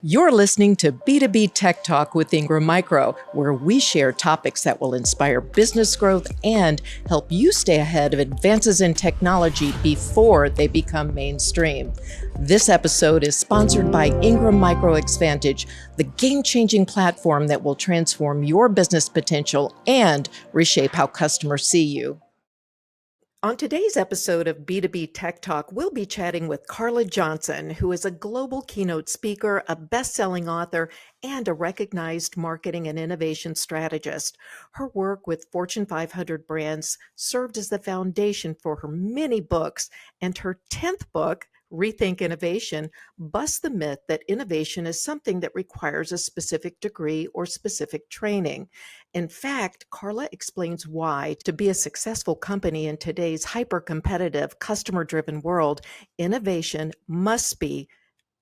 You're listening to B2B Tech Talk with Ingram Micro, where we share topics that will inspire business growth and help you stay ahead of advances in technology before they become mainstream. This episode is sponsored by Ingram Micro Xvantage, the game-changing platform that will transform your business potential and reshape how customers see you. On today's episode of B2B Tech Talk, we'll be chatting with Carla Johnson, who is a global keynote speaker, a best-selling author, and a recognized marketing and innovation strategist. Her work with Fortune 500 brands served as the foundation for her many books, and her 10th book, Rethink Innovation, busts the myth that innovation is something that requires a specific degree or specific training. In fact, Carla explains why, to be a successful company in today's hyper-competitive, customer-driven world, innovation must be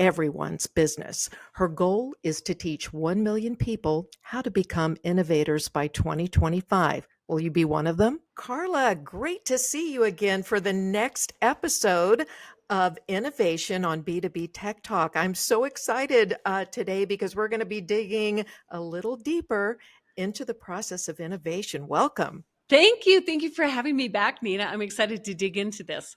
everyone's business. Her goal is to teach 1 million people how to become innovators by 2025. Will you be one of them? Carla, great to see you again for the next episode of Innovation on B2B Tech Talk. I'm so excited today because we're going to be digging a little deeper into the process of innovation. Welcome. Thank you. Thank you for having me back, Nina. I'm excited to dig into this.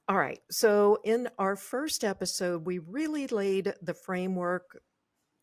All right. So in our first episode, we really laid the framework,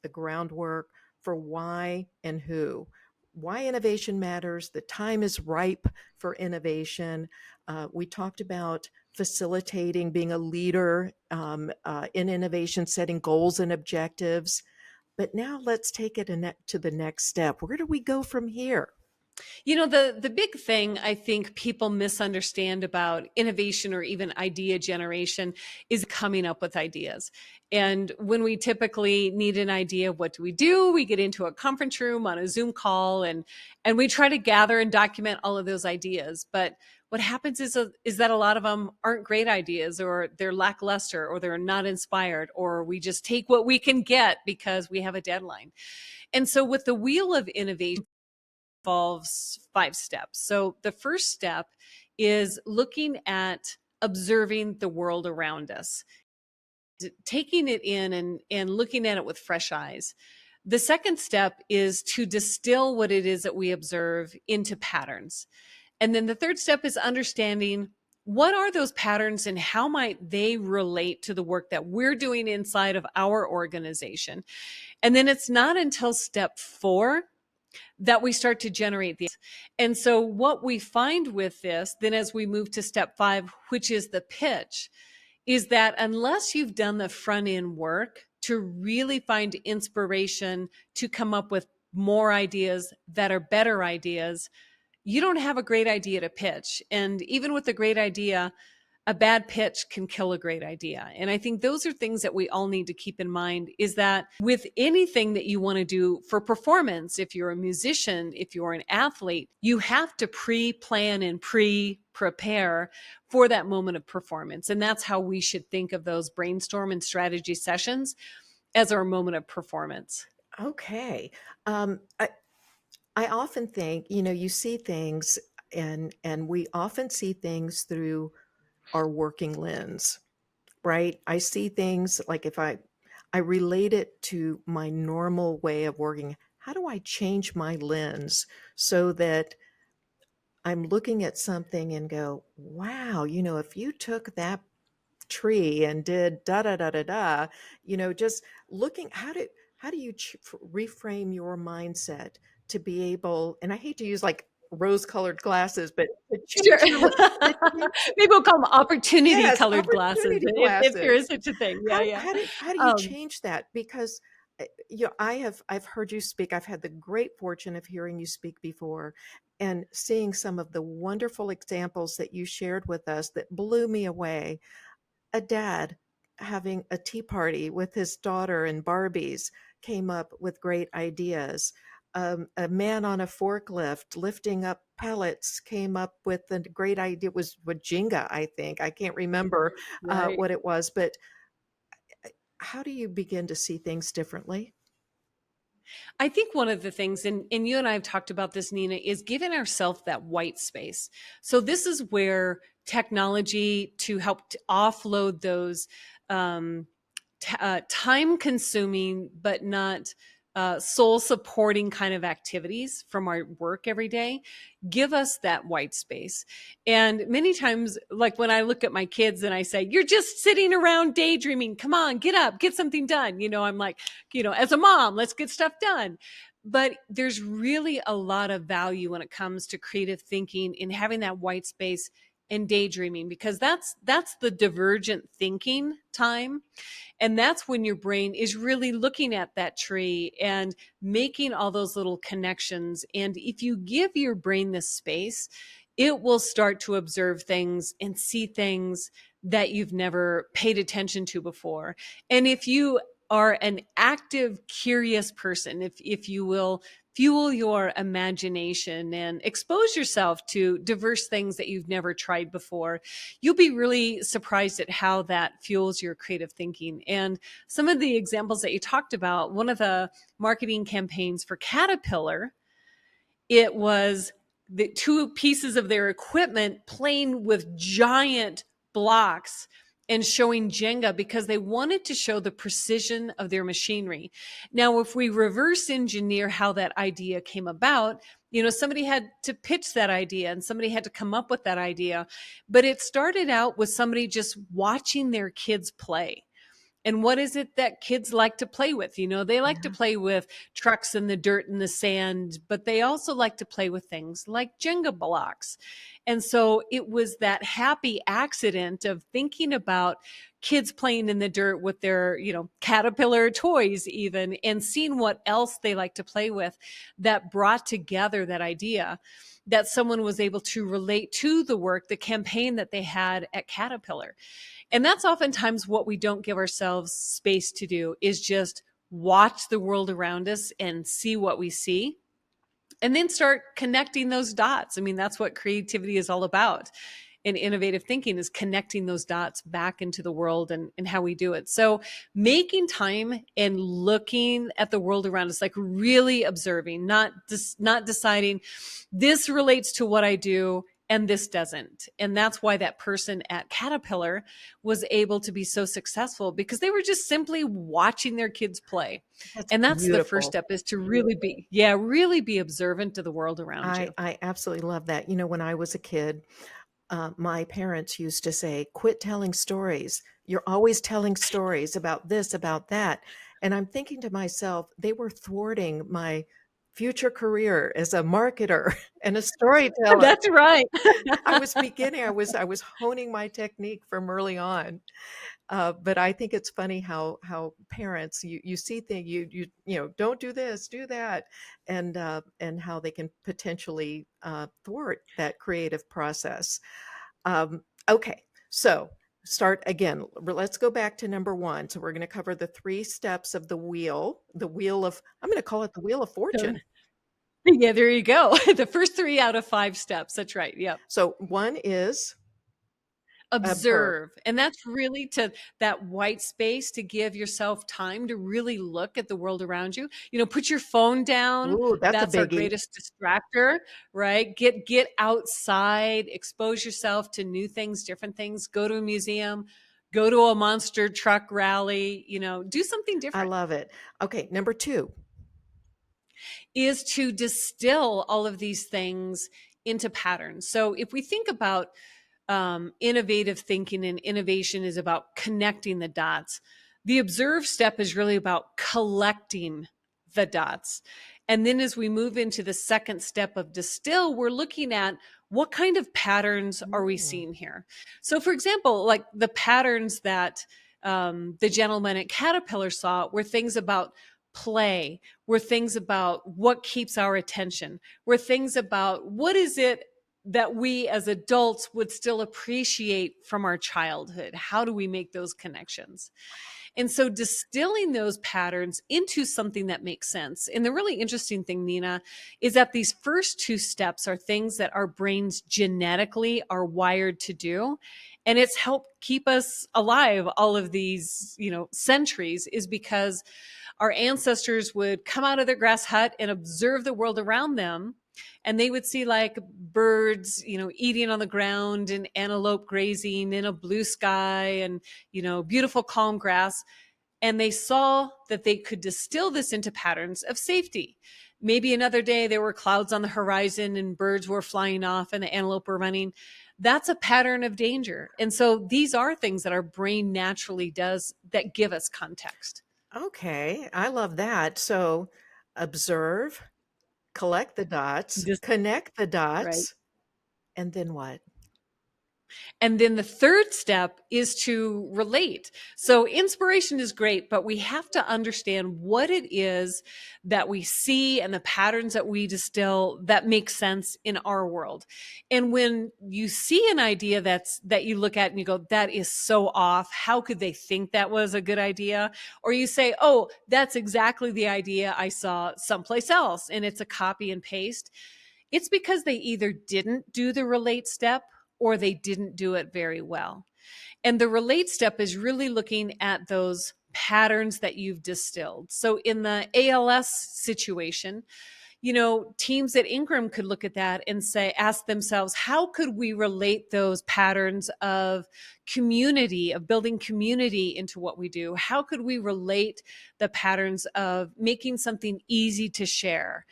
the groundwork for why and who. Why innovation matters, the time is ripe for innovation. We talked about facilitating, being a leader in innovation, setting goals and objectives. But now let's take it to the next step. Where do we go from here? You know, the big thing I think people misunderstand about innovation or even idea generation is coming up with ideas. And when we typically need an idea, what do? We get into a conference room on a Zoom call and we try to gather and document all of those ideas. But what happens is that a lot of them aren't great ideas, or they're lackluster, or they're not inspired, or we just take what we can get because we have a deadline. And so with the wheel of innovation, involves 5 steps. So the first step is looking at observing the world around us, taking it in and looking at it with fresh eyes. The second step is to distill what it is that we observe into patterns. And then the third step is understanding what are those patterns and how might they relate to the work that we're doing inside of our organization. And then it's not until step 4 that we start to generate these. And so what we find with this, then as we move to step 5, which is the pitch, is that unless you've done the front end work to really find inspiration to come up with more ideas that are better ideas, you don't have a great idea to pitch. And even with a great idea, a bad pitch can kill a great idea. And I think those are things that we all need to keep in mind, is that with anything that you want to do for performance, if you're a musician, if you're an athlete, you have to pre-plan and prepare for that moment of performance. And that's how we should think of those brainstorm and strategy sessions, as our moment of performance. Okay. I often think, you see things and we often see things through our working lens, right? I see things like if I relate it to my normal way of working, how do I change my lens so that I'm looking at something and go, wow, if you took that tree and did da da da da da, just looking, how do you reframe your mindset to be able, and I hate to use like rose-colored glasses, but to Sure. change your, Maybe we'll call them opportunity yes, colored glasses, opportunity if there is glasses. such a thing. How Yeah, do yeah. how do how do you Um, change that? Because I've heard you speak. I've had the great fortune of hearing you speak before and seeing some of the wonderful examples that you shared with us that blew me away. A dad having a tea party with his daughter and Barbies came up with great ideas. A man on a forklift lifting up pallets came up with a great idea. It was with Jenga, I think. I can't remember right. what it was, but how do you begin to see things differently? I think one of the things, and you and I have talked about this, Nina, is giving ourselves that white space. So this is where technology to help to offload those time consuming, but not soul supporting kind of activities from our work every day give us that white space. And many times, like when I look at my kids and I say, you're just sitting around daydreaming, come on, get up, get something done. I'm like, as a mom, let's get stuff done. But there's really a lot of value when it comes to creative thinking in having that white space and daydreaming, because that's the divergent thinking time. And that's when your brain is really looking at that tree and making all those little connections. And if you give your brain this space, it will start to observe things and see things that you've never paid attention to before. And if you are an active, curious person, if you will fuel your imagination and expose yourself to diverse things that you've never tried before, you'll be really surprised at how that fuels your creative thinking. And some of the examples that you talked about, one of the marketing campaigns for Caterpillar, it was the two pieces of their equipment playing with giant blocks and showing Jenga because they wanted to show the precision of their machinery. Now, if we reverse engineer how that idea came about, somebody had to pitch that idea and somebody had to come up with that idea. But it started out with somebody just watching their kids play. And what is it that kids like to play with? They like to Yeah. play with trucks in the dirt and the sand, but they also like to play with things like Jenga blocks. And so it was that happy accident of thinking about kids playing in the dirt with their, Caterpillar toys even, and seeing what else they like to play with, that brought together that idea that someone was able to relate to the work, the campaign that they had at Caterpillar. And that's oftentimes what we don't give ourselves space to do, is just watch the world around us and see what we see and then start connecting those dots. I mean, that's what creativity is all about. And innovative thinking is connecting those dots back into the world and how we do it. So making time and looking at the world around us, like really observing, not deciding this relates to what I do and this doesn't. And that's why that person at Caterpillar was able to be so successful, because they were just simply watching their kids play. That's And that's the first beautiful. step, is to really be observant to the world around you. I absolutely love that. When I was a kid, my parents used to say, quit telling stories. You're always telling stories about this, about that. And I'm thinking to myself, they were thwarting my future career as a marketer and a storyteller. That's right. I was honing my technique from early on. But I think it's funny how parents, you see things, don't do this, do that, and how they can potentially thwart that creative process. Okay, so start again. Let's go back to number one. So we're going to cover the three steps of the wheel of, I'm going to call it the wheel of So, fortune. yeah, there you go. The first 3 out of 5 steps. That's right. Yep. So one is observe. Observe. And that's really to that white space, to give yourself time to really look at the world around you. Put your phone down. Ooh, that's a That's our biggie. greatest distractor, right? Get outside, expose yourself to new things, different things. Go to a museum, go to a monster truck rally, do something I different. love it. Okay, number two. Is to distill all of these things into patterns. So if we think about innovative thinking, and innovation is about connecting the dots, the observe step is really about collecting the dots. And then as we move into the second step of distill, we're looking at what kind of patterns are we Mm. seeing here. So for example, like the patterns that the gentleman at Caterpillar saw were things about play, were things about what keeps our attention, were things about what is it that we as adults would still appreciate from our childhood. How do we make those connections? And so distilling those patterns into something that makes sense. And the really interesting thing, Nina, is that these first 2 steps are things that our brains genetically are wired to do. And it's helped keep us alive all of these, centuries, is because our ancestors would come out of their grass hut and observe the world around them. And they would see like birds, eating on the ground, and antelope grazing in a blue sky, and, beautiful calm grass. And they saw that they could distill this into patterns of safety. Maybe another day there were clouds on the horizon and birds were flying off and the antelope were running. That's a pattern of danger. And so these are things that our brain naturally does that give us context. Okay, I love that. So observe, collect the dots, Just connect the right. dots, and then what? And then the third step is to relate. So inspiration is great, but we have to understand what it is that we see and the patterns that we distill that make sense in our world. And when you see an idea that you look at and you go, that is so off. How could they think that was a good idea? Or you say, oh, that's exactly the idea I saw someplace else and it's a copy and paste. It's because they either didn't do the relate step or they didn't do it very well. And the relate step is really looking at those patterns that you've distilled. So in the ALS situation, teams at Ingram could look at that and say, ask themselves, how could we relate those patterns of community, of building community into what we do? How could we relate the patterns of making something easy to share?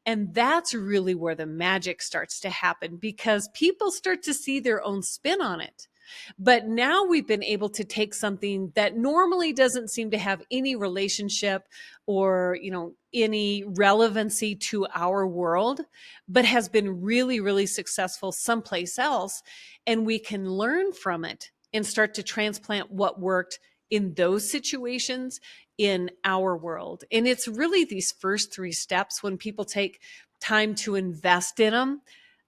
And that's really where the magic starts to happen because people start to see their own spin on it. But now we've been able to take something that normally doesn't seem to have any relationship or, any relevancy to our world, but has been really, really successful someplace else. And we can learn from it and start to transplant what worked in those situations in our world. And it's really these first three steps when people take time to invest in them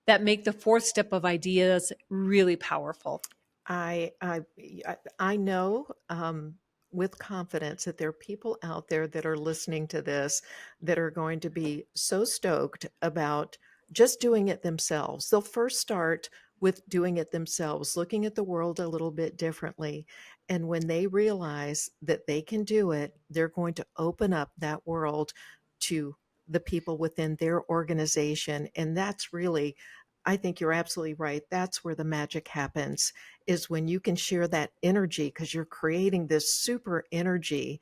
that make the fourth step of ideas really powerful. I I I know with confidence that there are people out there that are listening to this that are going to be so stoked about just doing it themselves. They'll first start with doing it themselves, looking at the world a little bit differently. And when they realize that they can do it, they're going to open up that world to the people within their organization. And that's really, I think you're absolutely right. That's where the magic happens is when you can share that energy because you're creating this super energy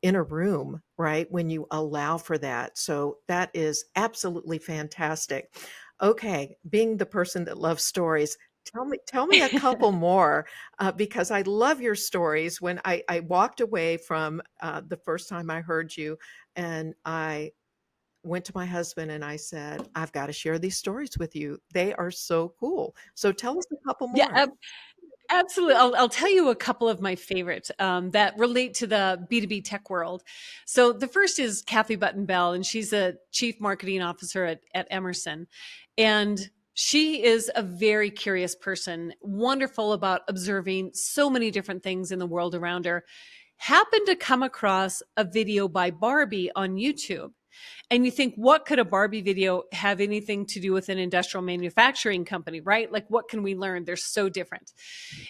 in a room, right? When you allow for that. So that is absolutely fantastic. Okay, being the person that loves stories, tell me a couple more because I love your stories. When I walked away from the first time I heard you, and I went to my husband and I said, I've got to share these stories with you. They are so cool. So tell us a couple Yeah, more. absolutely. I'll tell you a couple of my favorites that relate to the B2B tech world. So the first is Kathy Button Bell, and she's a chief marketing officer at Emerson. And she is a very curious person, wonderful about observing so many different things in the world around her. Happened to come across a video by Barbie on YouTube. And you think, what could a Barbie video have anything to do with an industrial manufacturing company, right? Like, what can we learn? They're so different.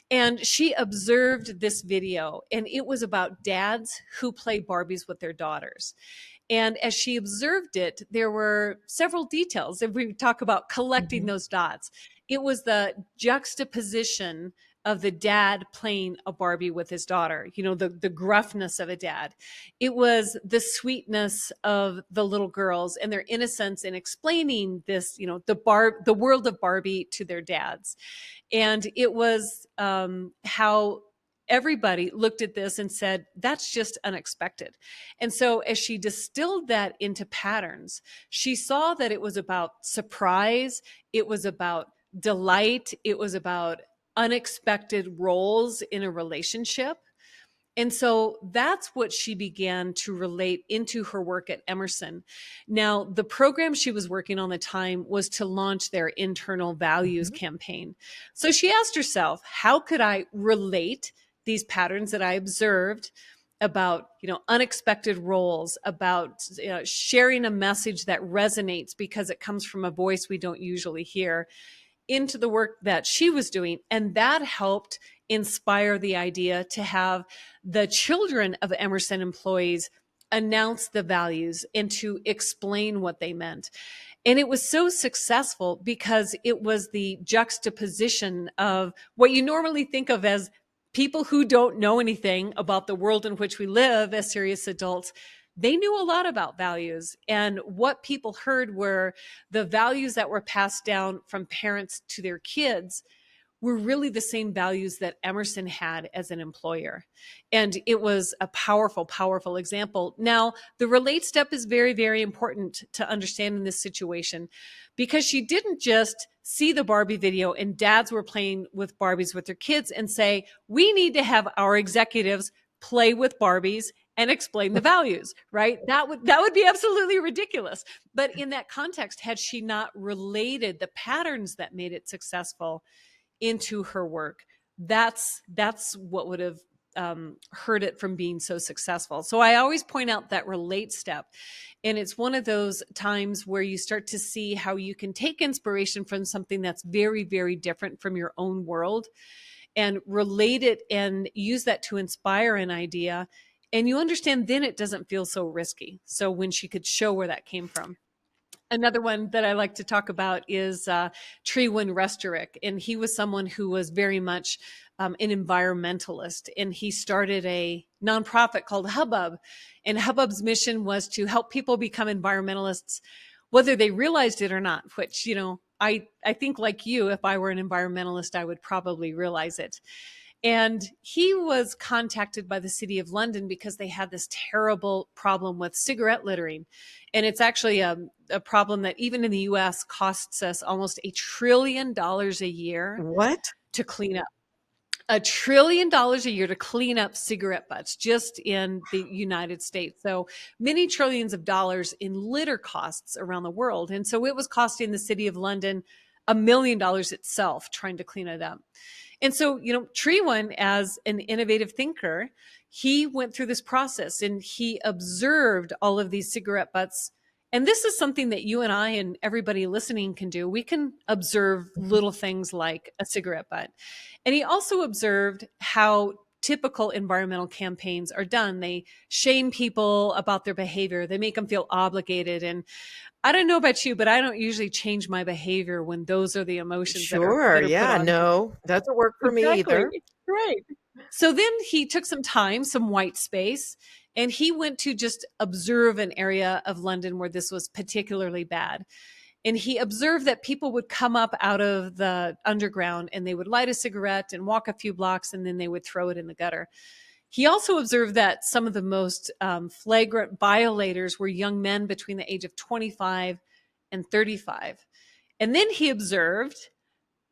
And she observed this video, and it was about dads who play Barbies with their daughters. And as she observed it, there were several details. If we talk about collecting Mhm. those dots, it was the juxtaposition of the dad playing a Barbie with his daughter, the gruffness of a dad. It was the sweetness of the little girls and their innocence in explaining this, the world of Barbie to their dads. And it was how everybody looked at this and said, that's just unexpected. And so as she distilled that into patterns, she saw that it was about surprise, it was about delight, it was about unexpected roles in a relationship. And so that's what she began to relate into her work at Emerson. Now, the program she was working on at the time was to launch their internal values Mhm. campaign. So she asked herself, how could I relate these patterns that I observed about, unexpected roles, about sharing a message that resonates because it comes from a voice we don't usually hear, into the work that she was doing. And that helped inspire the idea to have the children of Emerson employees announce the values and to explain what they meant. And it was so successful because it was the juxtaposition of what you normally think of as people who don't know anything about the world in which we live as serious adults, they knew a lot about values. And what people heard were the values that were passed down from parents to their kids were really the same values that Emerson had as an employer. And it was a powerful, powerful example. Now, the relate step is very, very important to understand in this situation, because she didn't just see the Barbie video and dads were playing with Barbies with their kids and say, we need to have our executives play with Barbies and explain the values, right? That would be absolutely ridiculous. But in that context, had she not related the patterns that made it successful into her work, that's what would have hurt it from being so successful. So I always point out that relate step. And it's one of those times where you start to see how you can take inspiration from something that's very, very different from your own world and relate it and use that to inspire an idea. And you understand then it doesn't feel so risky. So when she could show where that came from. Another one that I like to talk about is Trewin Restorick. And he was someone who was very much an environmentalist. And he started a nonprofit called Hubbub. And Hubbub's mission was to help people become environmentalists, whether they realized it or not, which, I think like you, if I were an environmentalist, I would probably realize it. And he was contacted by the City of London because they had this terrible problem with cigarette littering. And it's actually a problem that even in the US costs us almost $1 trillion a year What? to clean up. $1 trillion a year to clean up cigarette butts just in the United States. So many trillions of dollars in litter costs around the world. And so it was costing the City of London $1 million itself trying to clean it up. And so, Trewin, as an innovative thinker, he went through this process and he observed all of these cigarette butts. And this is something that you and I and everybody listening can do. We can observe little things like a cigarette butt. And he also observed how typical environmental campaigns are done. They shame people about their behavior. They make them feel obligated. And I don't know about you, but I don't usually change my behavior when those are the emotions that are Sure. put Yeah. on people. No, doesn't work for me Exactly. either. Right. So then he took some time, some white space, and he went to just observe an area of London where this was particularly bad. And he observed that people would come up out of the underground and they would light a cigarette and walk a few blocks and then they would throw it in the gutter. He also observed that some of the most flagrant violators were young men between the age of 25 and 35. And then he observed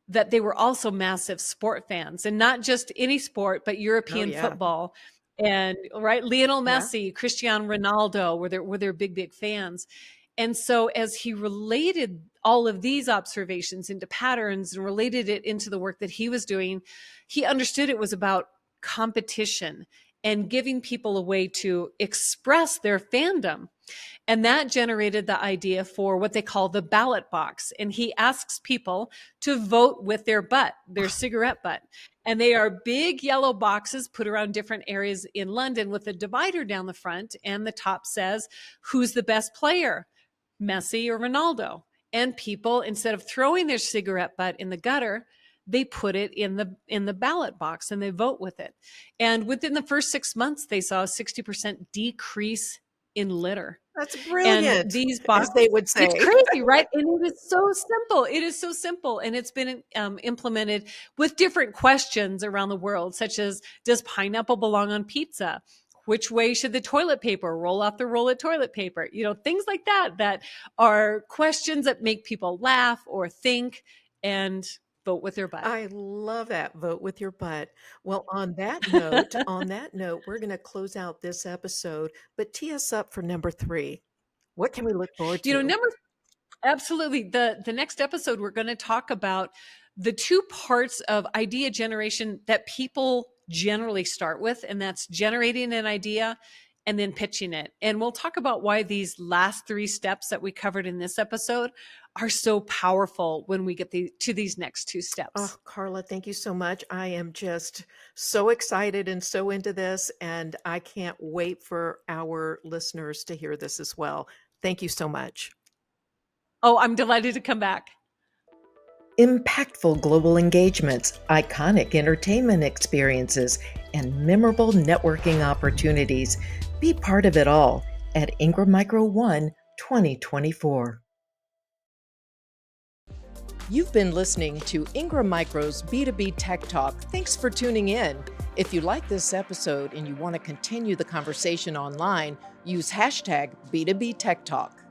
that they were also massive sport fans, and not just any sport, but European football. And right, Lionel Messi, Cristiano Ronaldo were their big, big fans. And so as he related all of these observations into patterns and related it into the work that he was doing, he understood it was about competition and giving people a way to express their fandom. And that generated the idea for what they call the ballot box. And he asks people to vote with their butt, their cigarette butt. And they are big yellow boxes put around different areas in London with a divider down the front. And the top says, who's the best player, Messi or Ronaldo? And people, instead of throwing their cigarette butt in the gutter, they put it in the ballot box and they vote with it. And within the first 6 months, they saw a 60% decrease in litter. That's And brilliant, these as they boxes, would it's say. crazy, right? And it is so simple. It is so simple. And it's been implemented with different questions around the world, such as, does pineapple belong on pizza? Which way should the toilet paper roll off the roll of toilet paper? Things like that, that are questions that make people laugh or think and vote with their butt. I love that. Vote with your butt. Well, on that note, we're going to close out this episode, but tee us up for number 3. What can we look forward to? Absolutely. The next episode, we're going to talk about the 2 parts of idea generation that people generally start with, and that's generating an idea and then pitching it. And we'll talk about why these last 3 steps that we covered in this episode are so powerful when we get to these next 2 steps. Oh, Carla, thank you so much. I am just so excited and so into this, and I can't wait for our listeners to hear this as well. Thank you so much. Oh, I'm delighted to come back. impactful global engagements, iconic entertainment experiences, and memorable networking opportunities. Be part of it all at Ingram Micro One 2024. You've been listening to Ingram Micro's B2B Tech Talk. Thanks for tuning in. If you like this episode and you want to continue the conversation online, use hashtag B2B Tech Talk.